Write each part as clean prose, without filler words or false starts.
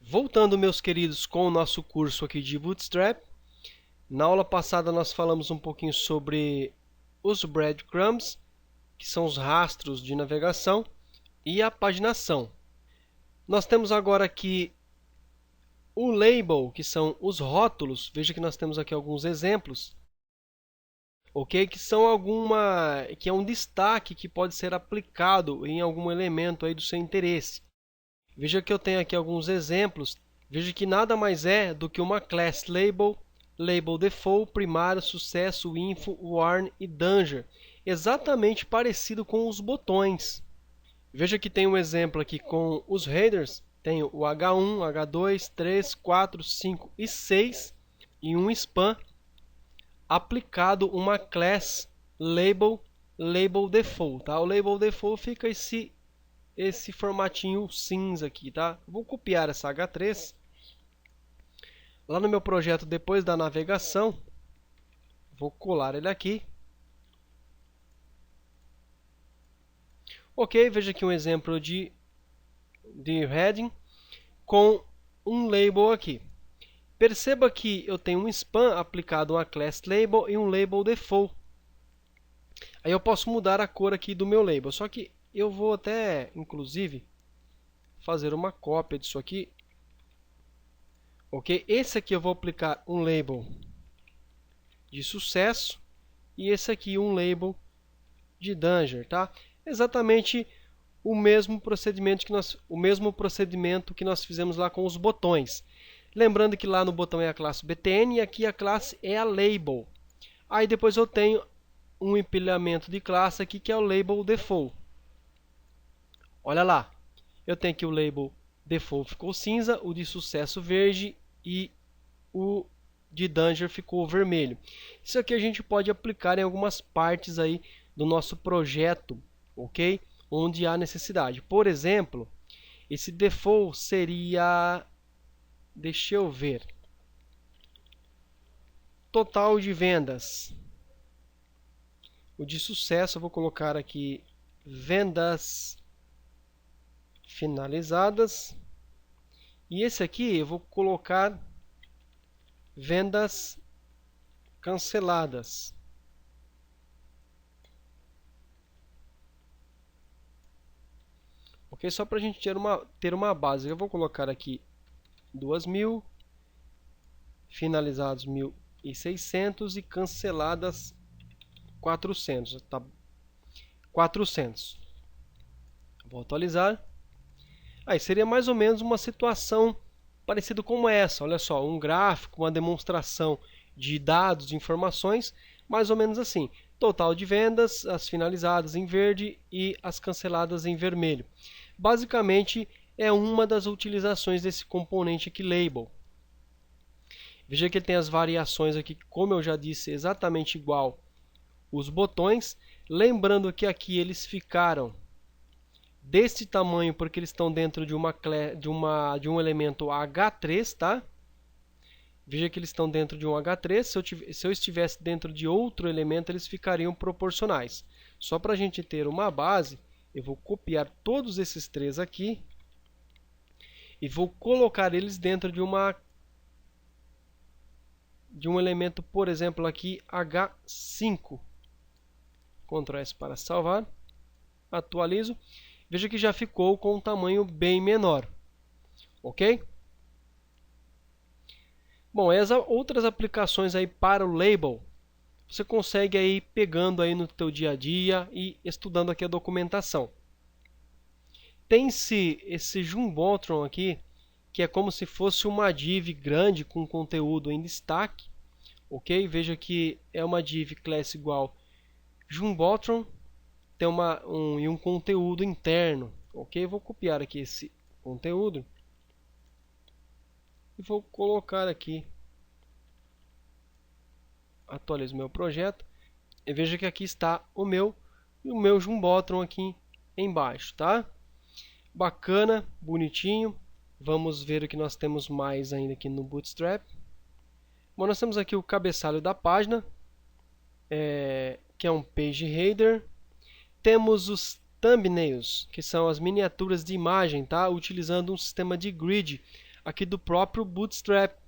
Voltando, meus queridos, com o nosso curso aqui de Bootstrap. Na aula passada nós falamos um pouquinho sobre os breadcrumbs, que são os rastros de navegação, e a paginação. Nós temos agora aqui o label, que são os rótulos. Veja que nós temos aqui alguns exemplos, ok? Que é um destaque que pode ser aplicado em algum elemento aí do seu interesse. Veja que eu tenho aqui alguns exemplos. Veja que nada mais é do que uma class label, label default, primário, sucesso, info, warn e danger. Exatamente parecido com os botões. Veja que tem um exemplo aqui com os headers. Tem o H1, H2, 3, 4, 5 e 6 e um span aplicado uma class label, label default. Tá? O label default fica esse formatinho cinza aqui, tá? Vou copiar essa H3 lá no meu projeto depois da navegação. Vou colar ele aqui. Ok, veja aqui um exemplo de heading com um label aqui. Perceba que eu tenho um span aplicado a uma class label e um label default. Aí eu posso mudar a cor aqui do meu label. Só que eu vou até, inclusive, fazer uma cópia disso aqui. Ok? Esse aqui eu vou aplicar um label de sucesso e esse aqui um label de danger, tá? Exatamente o mesmo procedimento que nós fizemos lá com os botões. Lembrando que lá no botão é a classe btn e aqui a classe é a label. Aí depois eu tenho um empilhamento de classe aqui que é o label default. Olha lá, eu tenho aqui o label default ficou cinza, o de sucesso verde e o de danger ficou vermelho. Isso aqui a gente pode aplicar em algumas partes aí do nosso projeto, ok? Onde há necessidade. Por exemplo, esse default seria, deixa eu ver, total de vendas. O de sucesso eu vou colocar aqui vendas finalizadas. E esse aqui eu vou colocar vendas canceladas. Ok? Só para a gente ter uma base. Eu vou colocar aqui 2.000, finalizados 1.600 e canceladas 400. Tá? 400. Vou atualizar. Aí seria mais ou menos uma situação parecida como essa. Olha só, um gráfico, uma demonstração de dados, de informações, mais ou menos assim. Total de vendas, as finalizadas em verde e as canceladas em vermelho. Basicamente, é uma das utilizações desse componente aqui, label. Veja que ele tem as variações aqui, como eu já disse, exatamente igual os botões. Lembrando que aqui eles ficaram deste tamanho porque eles estão dentro de um elemento H3, tá? Veja que eles estão dentro de um H3. Se eu estivesse dentro de outro elemento, eles ficariam proporcionais. Só para a gente ter uma base, eu vou copiar todos esses três aqui e vou colocar eles dentro de um elemento, por exemplo, aqui H5. Ctrl S para salvar. Atualizo. Veja que já ficou com um tamanho bem menor. Ok? Bom, as outras aplicações aí para o label, você consegue aí pegando aí no teu dia a dia e estudando aqui a documentação. Tem-se esse Jumbotron aqui, que é como se fosse uma div grande com conteúdo em destaque. Ok? Veja que é uma div class igual Jumbotron. Tem um conteúdo interno, ok? Vou copiar aqui esse conteúdo e vou colocar aqui. Atualizo meu projeto e veja que aqui está o meu Jumbotron aqui embaixo, tá? Bacana, bonitinho. Vamos ver o que nós temos mais ainda aqui no Bootstrap. Bom, nós temos aqui o cabeçalho da página, que é um page header. Temos os thumbnails, que são as miniaturas de imagem, tá? Utilizando um sistema de grid. aqui do próprio Bootstrap.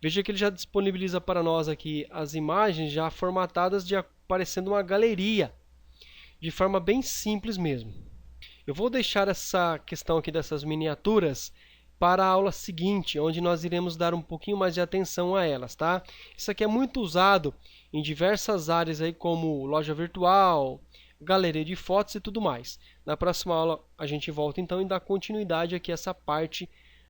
Veja que ele já disponibiliza para nós aqui as imagens já formatadas parecendo uma galeria, de forma bem simples mesmo. Eu vou deixar essa questão aqui dessas miniaturas para a aula seguinte, onde nós iremos dar um pouquinho mais de atenção a elas, tá? Isso aqui é muito usado em diversas áreas aí, como loja virtual, galeria de fotos e tudo mais. Na próxima aula a gente volta então e dá continuidade aqui a essa parte